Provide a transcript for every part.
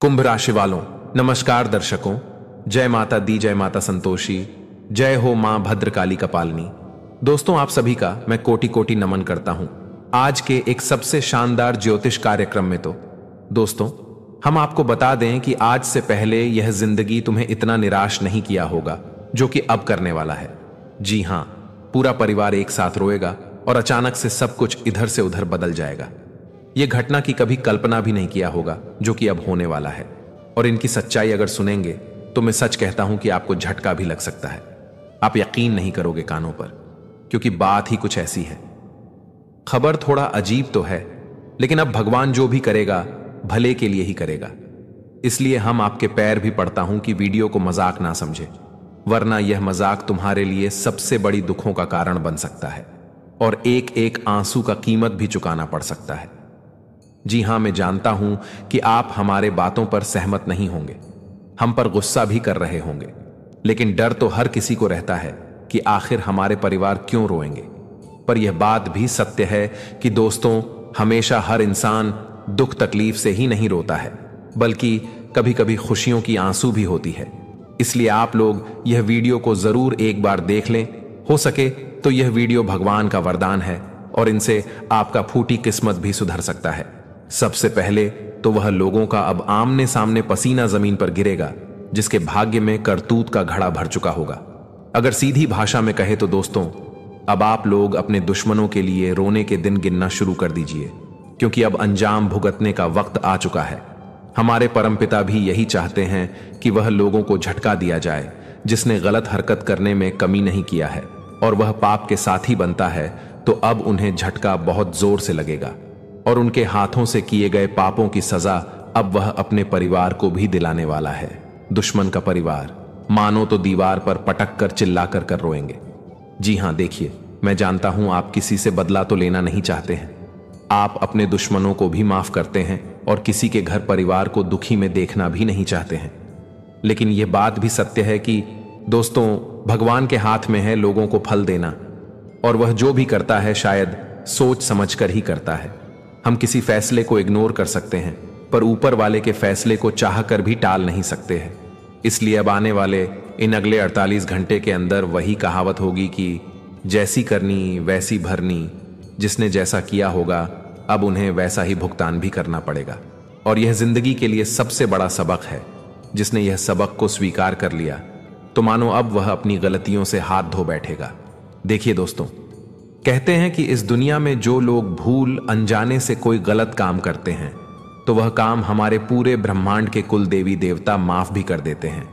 कुंभ राशि वालों, नमस्कार दर्शकों। जय माता दी, जय माता संतोषी, जय हो मां भद्रकाली कपालिनी। दोस्तों, आप सभी का मैं कोटि कोटि नमन करता हूं। आज के एक सबसे शानदार ज्योतिष कार्यक्रम में तो दोस्तों हम आपको बता दें कि आज से पहले यह जिंदगी तुम्हें इतना निराश नहीं किया होगा जो कि अब करने वाला है। जी हां, पूरा परिवार एक साथ रोएगा और अचानक से सब कुछ इधर से उधर बदल जाएगा। यह घटना की कभी कल्पना भी नहीं किया होगा जो कि अब होने वाला है। और इनकी सच्चाई अगर सुनेंगे तो मैं सच कहता हूं कि आपको झटका भी लग सकता है। आप यकीन नहीं करोगे कानों पर, क्योंकि बात ही कुछ ऐसी है। खबर थोड़ा अजीब तो है, लेकिन अब भगवान जो भी करेगा भले के लिए ही करेगा। इसलिए हम आपके पैर भी पड़ता हूं कि वीडियो को मजाक ना समझे, वरना यह मजाक तुम्हारे लिए सबसे बड़ी दुखों का कारण बन सकता है और एक एक आंसू का कीमत भी चुकाना पड़ सकता है। जी हां, मैं जानता हूं कि आप हमारे बातों पर सहमत नहीं होंगे, हम पर गुस्सा भी कर रहे होंगे, लेकिन डर तो हर किसी को रहता है कि आखिर हमारे परिवार क्यों रोएंगे। पर यह बात भी सत्य है कि दोस्तों, हमेशा हर इंसान दुख तकलीफ से ही नहीं रोता है, बल्कि कभी कभी खुशियों की आंसू भी होती है। इसलिए आप लोग यह वीडियो को जरूर एक बार देख लें। हो सके तो यह वीडियो भगवान का वरदान है और इनसे आपका फूटी किस्मत भी सुधर सकता है। सबसे पहले तो वह लोगों का अब आमने सामने पसीना जमीन पर गिरेगा जिसके भाग्य में करतूत का घड़ा भर चुका होगा। अगर सीधी भाषा में कहे तो दोस्तों, अब आप लोग अपने दुश्मनों के लिए रोने के दिन गिनना शुरू कर दीजिए, क्योंकि अब अंजाम भुगतने का वक्त आ चुका है। हमारे परमपिता भी यही चाहते हैं कि वह लोगों को झटका दिया जाए जिसने गलत हरकत करने में कमी नहीं किया है और वह पाप के साथी बनता है, तो अब उन्हें झटका बहुत जोर से लगेगा और उनके हाथों से किए गए पापों की सजा अब वह अपने परिवार को भी दिलाने वाला है। दुश्मन का परिवार मानो तो दीवार पर पटक कर चिल्ला कर रोएंगे। जी हां, देखिए, मैं जानता हूं आप किसी से बदला तो लेना नहीं चाहते हैं। आप अपने दुश्मनों को भी माफ करते हैं और किसी के घर परिवार को दुखी में देखना भी नहीं चाहते हैं। लेकिन यह बात भी सत्य है कि दोस्तों, भगवान के हाथ में है लोगों को फल देना, और वह जो भी करता है शायद सोच समझ कर ही करता है। हम किसी फैसले को इग्नोर कर सकते हैं, पर ऊपर वाले के फैसले को चाहकर भी टाल नहीं सकते हैं। इसलिए अब आने वाले इन अगले 48 घंटे के अंदर वही कहावत होगी कि जैसी करनी वैसी भरनी। जिसने जैसा किया होगा अब उन्हें वैसा ही भुगतान भी करना पड़ेगा। और यह जिंदगी के लिए सबसे बड़ा सबक है। जिसने यह सबक को स्वीकार कर लिया तो मानो अब वह अपनी गलतियों से हाथ धो बैठेगा। देखिए दोस्तों, कहते हैं कि इस दुनिया में जो लोग भूल अनजाने से कोई गलत काम करते हैं तो वह काम हमारे पूरे ब्रह्मांड के कुल देवी देवता माफ भी कर देते हैं।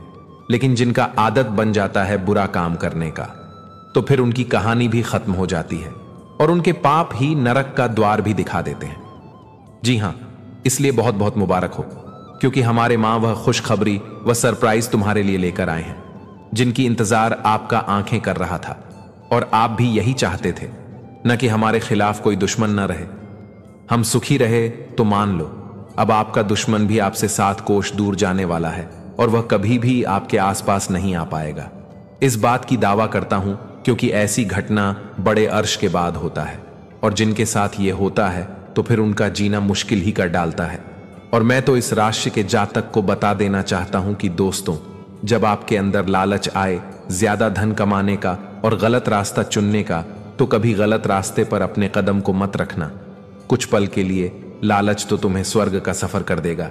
लेकिन जिनका आदत बन जाता है बुरा काम करने का, तो फिर उनकी कहानी भी खत्म हो जाती है और उनके पाप ही नरक का द्वार भी दिखा देते हैं। जी हां, इसलिए बहुत बहुत मुबारक हो, क्योंकि हमारे मां वह खुशखबरी व सरप्राइज तुम्हारे लिए लेकर आए हैं जिनकी इंतजार आपका आंखें कर रहा था। और आप भी यही चाहते थे, न कि हमारे खिलाफ कोई दुश्मन न रहे, हम सुखी रहे। तो मान लो, अब आपका दुश्मन भी आपसे 7 कोस दूर जाने वाला है और वह कभी भी आपके आसपास नहीं आ पाएगा। इस बात की दावा करता हूं क्योंकि ऐसी घटना बड़े अर्श के बाद होता है, और जिनके साथ ये होता है तो फिर उनका जीना मुश्किल ही कर डालता है। और मैं तो इस राशि के जातक को बता देना चाहता हूं कि दोस्तों, जब आपके अंदर लालच आए ज्यादा धन कमाने का और गलत रास्ता चुनने का, तो कभी गलत रास्ते पर अपने कदम को मत रखना। कुछ पल के लिए लालच तो तुम्हें स्वर्ग का सफर कर देगा,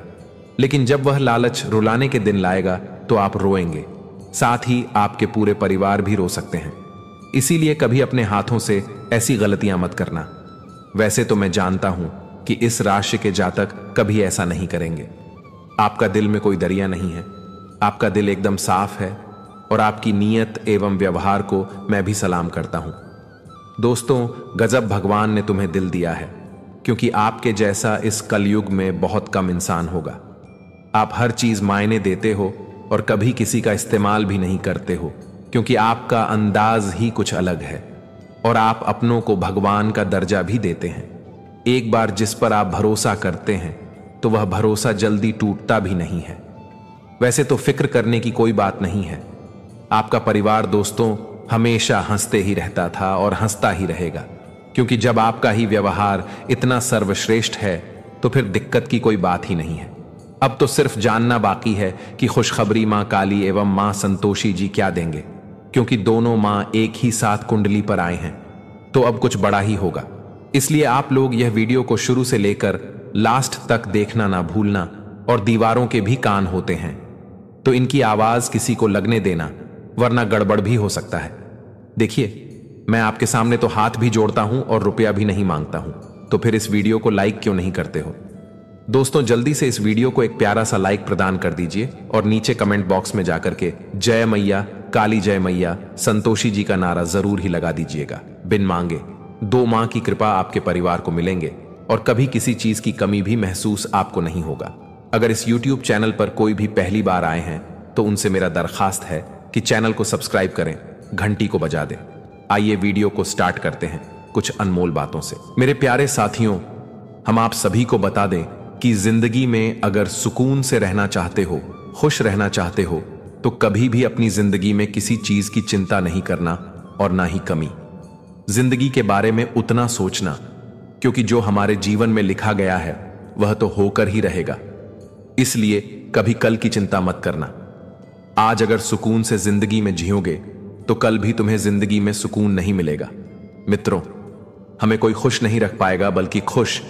लेकिन जब वह लालच रुलाने के दिन लाएगा तो आप रोएंगे, साथ ही आपके पूरे परिवार भी रो सकते हैं। इसीलिए कभी अपने हाथों से ऐसी गलतियां मत करना। वैसे तो मैं जानता हूं कि इस राशि के जातक कभी ऐसा नहीं करेंगे। आपका दिल में कोई दरिया नहीं है, आपका दिल एकदम साफ है और आपकी नीयत एवं व्यवहार को मैं भी सलाम करता हूं। दोस्तों, गजब भगवान ने तुम्हें दिल दिया है, क्योंकि आपके जैसा इस कलयुग में बहुत कम इंसान होगा। आप हर चीज मायने देते हो और कभी किसी का इस्तेमाल भी नहीं करते हो, क्योंकि आपका अंदाज ही कुछ अलग है और आप अपनों को भगवान का दर्जा भी देते हैं। एक बार जिस पर आप भरोसा करते हैं तो वह भरोसा जल्दी टूटता भी नहीं है। वैसे तो फिक्र करने की कोई बात नहीं है। आपका परिवार दोस्तों हमेशा हंसते ही रहता था और हंसता ही रहेगा, क्योंकि जब आपका ही व्यवहार इतना सर्वश्रेष्ठ है तो फिर दिक्कत की कोई बात ही नहीं है। अब तो सिर्फ जानना बाकी है कि खुशखबरी मां काली एवं मां संतोषी जी क्या देंगे, क्योंकि दोनों मां एक ही साथ कुंडली पर आए हैं, तो अब कुछ बड़ा ही होगा। इसलिए आप लोग यह वीडियो को शुरू से लेकर लास्ट तक देखना ना भूलना। और दीवारों के भी कान होते हैं, तो इनकी आवाज किसी को लगने देना, वरना गड़बड़ भी हो सकता है। देखिए, मैं आपके सामने तो हाथ भी जोड़ता हूं और रुपया भी नहीं मांगता हूं, तो फिर इस वीडियो को लाइक क्यों नहीं करते हो? दोस्तों, जल्दी से इस वीडियो को एक प्यारा सा लाइक प्रदान कर दीजिए और नीचे कमेंट बॉक्स में जाकर के जय मैया काली, जय मैया संतोषी जी का नारा जरूर ही लगा दीजिएगा। बिन मांगे दो मां की कृपा आपके परिवार को मिलेंगे और कभी किसी चीज की कमी भी महसूस आपको नहीं होगा। अगर इस YouTube चैनल पर कोई भी पहली बार आए हैं तो उनसे मेरा दरखास्त है कि चैनल को सब्सक्राइब करें, घंटी को बजा दें। आइए वीडियो को स्टार्ट करते हैं कुछ अनमोल बातों से। मेरे प्यारे साथियों, हम आप सभी को बता दें कि जिंदगी में अगर सुकून से रहना चाहते हो, खुश रहना चाहते हो, तो कभी भी अपनी जिंदगी में किसी चीज की चिंता नहीं करना और ना ही कमी। जिंदगी के बारे में उतना सोचना, क्योंकि जो हमारे जीवन में लिखा गया है वह तो होकर ही रहेगा। इसलिए कभी कल की चिंता मत करना। आज अगर सुकून से जिंदगी में जियोगे तो कल भी तुम्हें जिंदगी में सुकून नहीं मिलेगा। मित्रों, हमें कोई खुश नहीं रख पाएगा, बल्कि खुश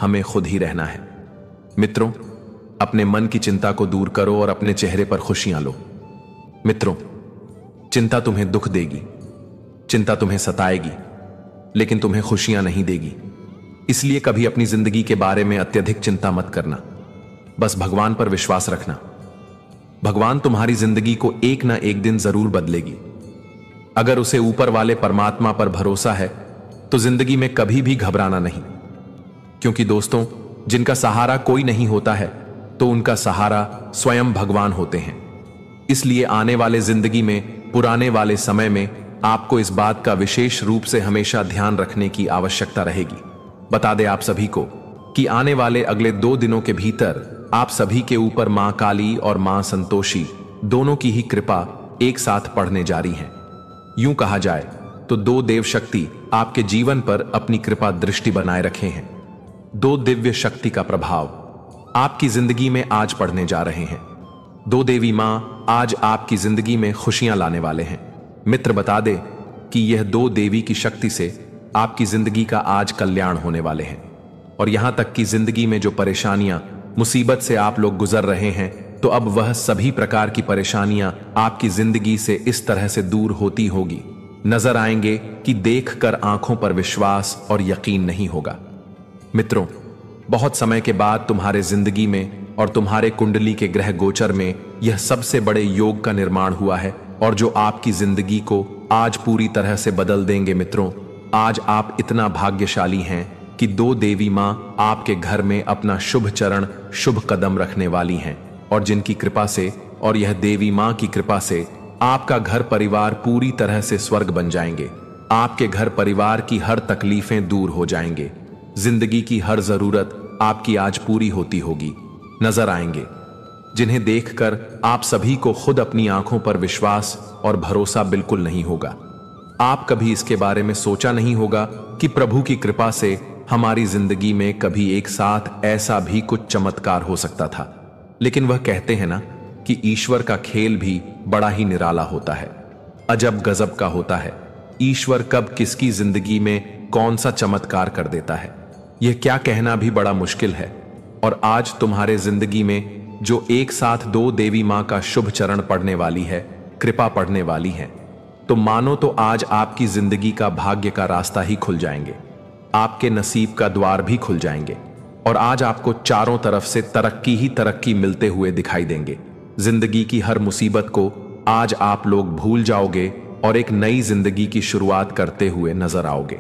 हमें खुद ही रहना है। मित्रों, अपने मन की चिंता को दूर करो और अपने चेहरे पर खुशियां लो। मित्रों, चिंता तुम्हें दुख देगी, चिंता तुम्हें सताएगी, लेकिन तुम्हें खुशियां नहीं देगी। इसलिए कभी अपनी जिंदगी के बारे में अत्यधिक चिंता मत करना। बस भगवान पर विश्वास रखना। भगवान तुम्हारी जिंदगी को एक ना एक दिन जरूर बदलेगी। अगर उसे ऊपर वाले परमात्मा पर भरोसा है तो जिंदगी में कभी भी घबराना नहीं, क्योंकि दोस्तों, जिनका सहारा कोई नहीं होता है तो उनका सहारा स्वयं भगवान होते हैं। इसलिए आने वाले जिंदगी में, पुराने वाले समय में आपको इस बात का विशेष रूप से हमेशा ध्यान रखने की आवश्यकता रहेगी। बता दें आप सभी को कि आने वाले अगले 2 दिनों के भीतर आप सभी के ऊपर मां काली और मां संतोषी दोनों की ही कृपा एक साथ पड़ने जा रही है। यूं कहा जाए तो 2 देव शक्ति आपके जीवन पर अपनी कृपा दृष्टि बनाए रखे हैं। 2 दिव्य शक्ति का प्रभाव आपकी जिंदगी में आज पड़ने जा रहे हैं। 2 देवी मां आज आपकी जिंदगी में खुशियां लाने वाले हैं। मित्र, बता दे कि यह 2 देवी की शक्ति से आपकी जिंदगी का आज कल्याण होने वाले हैं। और यहां तक कि जिंदगी में जो परेशानियां, मुसीबत से आप लोग गुजर रहे हैं, तो अब वह सभी प्रकार की परेशानियां आपकी जिंदगी से इस तरह से दूर होती होगी, नजर आएंगे कि देखकर आंखों पर विश्वास और यकीन नहीं होगा। मित्रों, बहुत समय के बाद तुम्हारे जिंदगी में और तुम्हारे कुंडली के ग्रह गोचर में यह सबसे बड़े योग का निर्माण हुआ है, और जो आपकी जिंदगी को आज पूरी तरह से बदल देंगे। मित्रों, आज आप इतना भाग्यशाली हैं कि 2 देवी मां आपके घर में अपना शुभ चरण, शुभ कदम रखने वाली हैं, और जिनकी कृपा से, और यह देवी मां की कृपा से, आपका घर परिवार पूरी तरह से स्वर्ग बन जाएंगे। आपके घर परिवार की हर तकलीफें दूर हो जाएंगे। जिंदगी की हर जरूरत आपकी आज पूरी होती होगी, नजर आएंगे, जिन्हें देखकर आप सभी को खुद अपनी आंखों पर विश्वास और भरोसा बिल्कुल नहीं होगा। आप कभी इसके बारे में सोचा नहीं होगा कि प्रभु की कृपा से हमारी जिंदगी में कभी एक साथ ऐसा भी कुछ चमत्कार हो सकता था। लेकिन वह कहते हैं ना कि ईश्वर का खेल भी बड़ा ही निराला होता है, अजब गजब का होता है। ईश्वर कब किसकी जिंदगी में कौन सा चमत्कार कर देता है, यह क्या कहना भी बड़ा मुश्किल है। और आज तुम्हारे जिंदगी में जो एक साथ 2 देवी मां का शुभ चरण पड़ने वाली है, कृपा पड़ने वाली है, तो मानो तो आज आपकी जिंदगी का भाग्य का रास्ता ही खुल जाएंगे, आपके नसीब का द्वार भी खुल जाएंगे, और आज आपको चारों तरफ से तरक्की ही तरक्की मिलते हुए दिखाई देंगे। जिंदगी की हर मुसीबत को आज आप लोग भूल जाओगे और एक नई जिंदगी की शुरुआत करते हुए नजर आओगे।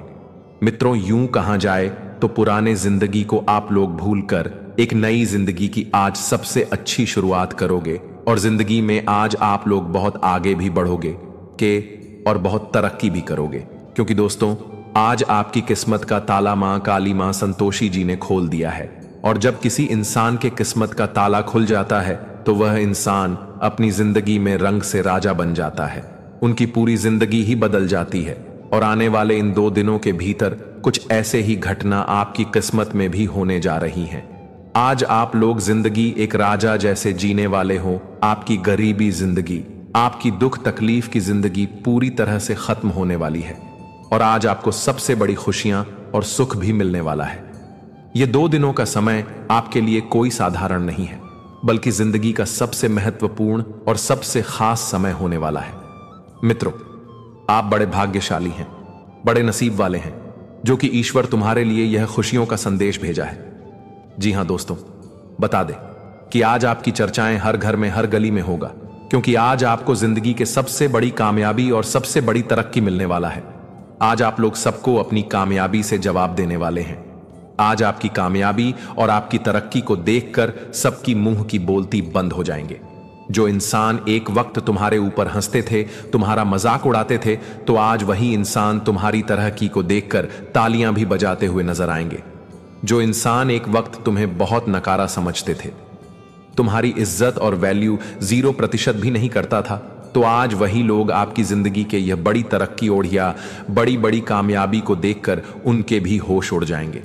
मित्रों, यूं कहा जाए तो पुराने जिंदगी को आप लोग भूलकर एक नई जिंदगी की आज सबसे अच्छी शुरुआत करोगे, और जिंदगी में आज आप लोग बहुत आगे भी बढ़ोगे और बहुत तरक्की भी करोगे। क्योंकि दोस्तों, आज आपकी किस्मत का ताला मां काली, मां संतोषी जी ने खोल दिया है। और जब किसी इंसान के किस्मत का ताला खुल जाता है तो वह इंसान अपनी जिंदगी में रंग से राजा बन जाता है। उनकी पूरी जिंदगी ही बदल जाती है। और आने वाले इन 2 दिनों के भीतर कुछ ऐसे ही घटना आपकी किस्मत में भी होने जा रही हैं। आज आप लोग जिंदगी एक राजा जैसे जीने वाले हो। आपकी गरीबी जिंदगी, आपकी दुख तकलीफ की जिंदगी पूरी तरह से खत्म होने वाली है और आज आपको सबसे बड़ी खुशियां और सुख भी मिलने वाला है। ये 2 दिनों का समय आपके लिए कोई साधारण नहीं है, बल्कि जिंदगी का सबसे महत्वपूर्ण और सबसे खास समय होने वाला है। मित्रों, आप बड़े भाग्यशाली हैं, बड़े नसीब वाले हैं, जो कि ईश्वर तुम्हारे लिए यह खुशियों का संदेश भेजा है। जी हां दोस्तों, बता दें कि आज आपकी चर्चाएं हर घर में, हर गली में होगा, क्योंकि आज आपको जिंदगी के सबसे बड़ी कामयाबी और सबसे बड़ी तरक्की मिलने वाला है। आज आप लोग सबको अपनी कामयाबी से जवाब देने वाले हैं। आज आपकी कामयाबी और आपकी तरक्की को देखकर सबकी मुंह की बोलती बंद हो जाएंगे। जो इंसान एक वक्त तुम्हारे ऊपर हंसते थे, तुम्हारा मजाक उड़ाते थे, तो आज वही इंसान तुम्हारी तरक्की को देखकर तालियां भी बजाते हुए नजर आएंगे। जो इंसान एक वक्त तुम्हें बहुत नकारा समझते थे, तुम्हारी इज्जत और वैल्यू 0% भी नहीं करता था, तो आज वही लोग आपकी जिंदगी के यह बड़ी तरक्की और या बड़ी बड़ी कामयाबी को देखकर उनके भी होश उड़ जाएंगे।